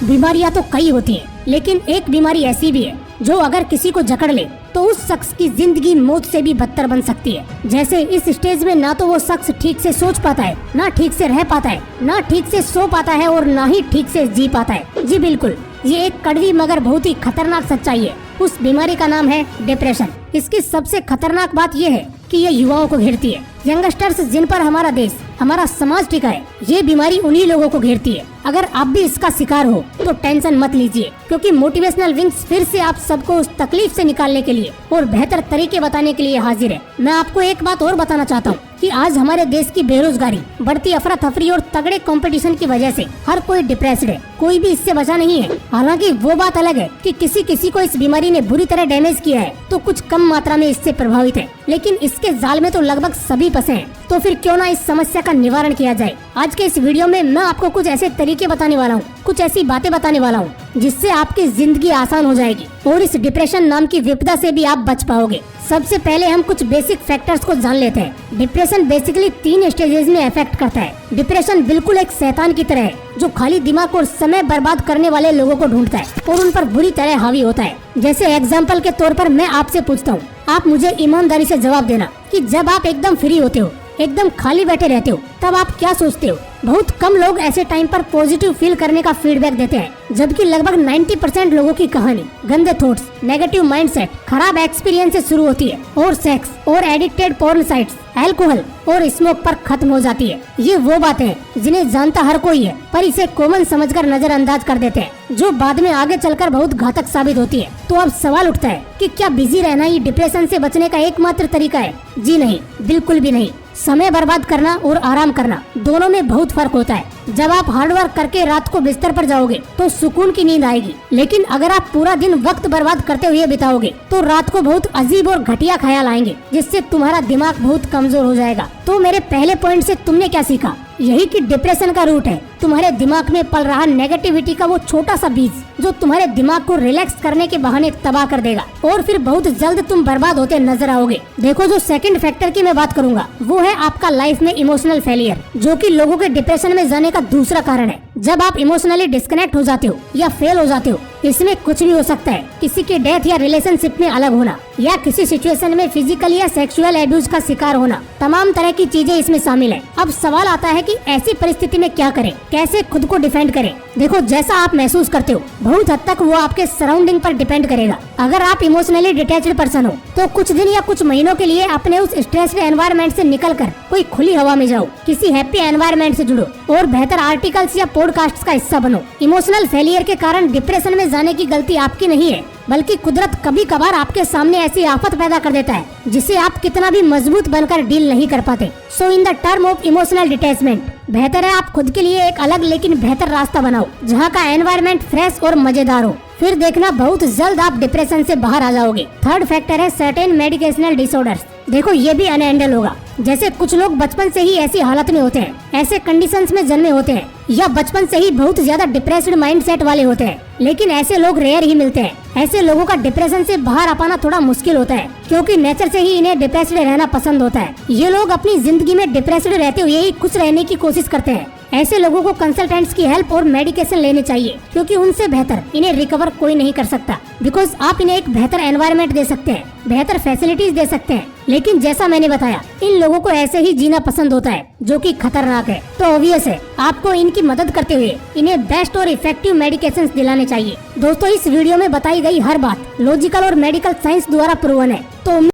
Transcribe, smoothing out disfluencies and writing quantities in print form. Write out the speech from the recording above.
बीमारियां तो कई होती हैं, लेकिन एक बीमारी ऐसी भी है जो अगर किसी को जकड़ ले तो उस शख्स की जिंदगी मौत से भी बदतर बन सकती है। जैसे इस स्टेज में ना तो वो शख्स ठीक से सोच पाता है, ना ठीक से रह पाता है, ना ठीक से सो पाता है और ना ही ठीक से जी पाता है। जी बिल्कुल, ये एक कड़वी मगर बहुत ही खतरनाक सच्चाई है। उस बीमारी का नाम है डिप्रेशन। इसकी सबसे खतरनाक बात यह है कि ये युवाओं को घेरती है। यंगस्टर्स जिन पर हमारा देश, हमारा समाज टिका है, ये बीमारी उन्हीं लोगों को घेरती है। अगर आप भी इसका शिकार हो तो टेंशन मत लीजिए, क्योंकि मोटिवेशनल विंग्स फिर से आप सबको उस तकलीफ से निकालने के लिए और बेहतर तरीके बताने के लिए हाजिर है। मैं आपको एक बात और बताना चाहता हूँ कि आज हमारे देश की बेरोजगारी, बढ़ती अफरा तफरी और तगड़े कंपटीशन की वजह से हर कोई डिप्रेस्ड है। कोई भी इससे बचा नहीं है। हालांकि वो बात अलग है कि किसी को इस बीमारी ने बुरी तरह डैमेज किया है तो कुछ कम मात्रा में इससे प्रभावित है, लेकिन इसके जाल में तो लगभग सभी फंसे हैं। तो फिर क्यों ना इस समस्या का निवारण किया जाए। आज के इस वीडियो में मैं आपको कुछ ऐसे तरीके बताने वाला हूँ, कुछ ऐसी बातें बताने वाला हूँ जिससे आपकी जिंदगी आसान हो जाएगी और इस डिप्रेशन नाम की विपदा से भी आप बच पाओगे। सबसे पहले हम कुछ बेसिक फैक्टर्स को जान लेते हैं। डिप्रेशन बेसिकली 3 स्टेजेस में अफेक्ट करता है। डिप्रेशन बिल्कुल एक शैतान की तरह है जो खाली दिमाग और समय बर्बाद करने वाले लोगों को ढूंढता है और उन पर बुरी तरह हावी होता है। जैसे एग्जाम्पल के तौर पर मैं आपसे पूछता हूँ, आप मुझे ईमानदारी से जवाब देना कि जब आप एकदम फ्री होते हो, एकदम खाली बैठे रहते हो, तब आप क्या सोचते हो। बहुत कम लोग ऐसे टाइम पर पॉजिटिव फील करने का फीडबैक देते हैं, जबकि लगभग 90% लोगों की कहानी गंदे थॉट्स, नेगेटिव माइंडसेट, खराब एक्सपीरियंस से शुरू होती है और सेक्स और एडिक्टेड पोर्न साइट्स, अल्कोहल और स्मोक पर खत्म हो जाती है। ये वो बातें हैं जिन्हें जानता हर कोई है, पर इसे कॉमन समझकर नजरअंदाज कर देते हैं, जो बाद में आगे चलकर बहुत घातक साबित होती है। तो अब सवाल उठता है कि क्या बिजी रहना ही डिप्रेशन से बचने का एकमात्र तरीका है? जी नहीं, बिल्कुल भी नहीं। समय बर्बाद करना और आराम करना दोनों में बहुत फर्क होता है। जब आप हार्डवर्क करके रात को बिस्तर पर जाओगे तो सुकून की नींद आएगी, लेकिन अगर आप पूरा दिन वक्त बर्बाद करते हुए बिताओगे तो रात को बहुत अजीब और घटिया ख्याल आएंगे, जिससे तुम्हारा दिमाग बहुत कमजोर हो जाएगा। तो मेरे पहले पॉइंट से तुमने क्या सीखा? यही कि डिप्रेशन का रूट है तुम्हारे दिमाग में पल रहा नेगेटिविटी का वो छोटा सा बीज, जो तुम्हारे दिमाग को रिलैक्स करने के बहाने तबाह कर देगा और फिर बहुत जल्द तुम बर्बाद होते नजर आओगे। देखो, जो सेकंड फैक्टर की मैं बात करूंगा वो है आपका लाइफ में इमोशनल फेलियर, जो कि लोगों के डिप्रेशन में जाने का दूसरा कारण है। जब आप इमोशनली डिस्कनेक्ट हो जाते हो या फेल हो जाते हो, इसमें कुछ भी हो सकता है। किसी की डेथ या रिलेशनशिप में अलग होना या किसी सिचुएशन में फिजिकल या सेक्सुअल एब्यूज का शिकार होना, तमाम तरह की चीजें इसमें शामिल है। अब सवाल आता है कि ऐसी परिस्थिति में क्या करें, कैसे खुद को डिफेंड करें। देखो, जैसा आप महसूस करते हो बहुत हद तक वो आपके सराउंडिंग पर डिपेंड करेगा। अगर आप इमोशनली डिटैच्ड पर्सन हो तो कुछ दिन या कुछ महीनों के लिए अपने उस स्ट्रेस्ड एनवायरनमेंट से निकलकर कोई खुली हवा में जाओ, किसी हैप्पी एनवायरनमेंट से जुड़ो और बेहतर आर्टिकल्स या पॉडकास्ट का हिस्सा बनो। इमोशनल फेलियर के कारण डिप्रेशन में जाने की गलती आपकी नहीं है, बल्कि कुदरत कभी कभार आपके सामने ऐसी आफत पैदा कर देता है जिसे आप कितना भी मजबूत बनकर डील नहीं कर पाते। So in the term of emotional detachment, बेहतर है आप खुद के लिए एक अलग लेकिन बेहतर रास्ता बनाओ जहाँ का एनवायरनमेंट फ्रेश और मजेदार हो। फिर देखना, बहुत जल्द आप डिप्रेशन से बाहर आ जाओगे। थर्ड फैक्टर है सर्टेन मेडिकेशनल डिसऑर्डर्स। देखो, ये भी अनहैंडल होगा। जैसे कुछ लोग बचपन से ही ऐसी हालत में होते हैं, ऐसे कंडीशंस में जन्मे होते हैं, या बचपन से ही बहुत ज्यादा डिप्रेस्ड माइंडसेट वाले होते हैं, लेकिन ऐसे लोग रेयर ही मिलते हैं। ऐसे लोगों का डिप्रेशन से बाहर आ पाना थोड़ा मुश्किल होता है, क्योंकि नेचर से ही इन्हें डिप्रेस्ड रहना पसंद होता है। ये लोग अपनी जिंदगी में डिप्रेस्ड रहते हुए ही खुश रहने की कोशिश करते हैं। ऐसे लोगों को कंसल्टेंट्स की हेल्प और मेडिकेशन लेनी चाहिए, क्योंकि उनसे बेहतर इन्हें रिकवर कोई नहीं कर सकता। बिकॉज आप इन्हें एक बेहतर एनवायरनमेंट दे सकते हैं, बेहतर फैसिलिटीज दे सकते हैं, लेकिन जैसा मैंने बताया, इन लोगों को ऐसे ही जीना पसंद होता है, जो कि खतरनाक है। तो ऑब्वियस है आपको इनकी मदद करते हुए इन्हें बेस्ट और इफेक्टिव मेडिकेशंस दिलाने चाहिए। दोस्तों, इस वीडियो में बताई गई हर बात लॉजिकल और मेडिकल साइंस द्वारा प्रूवन है। तो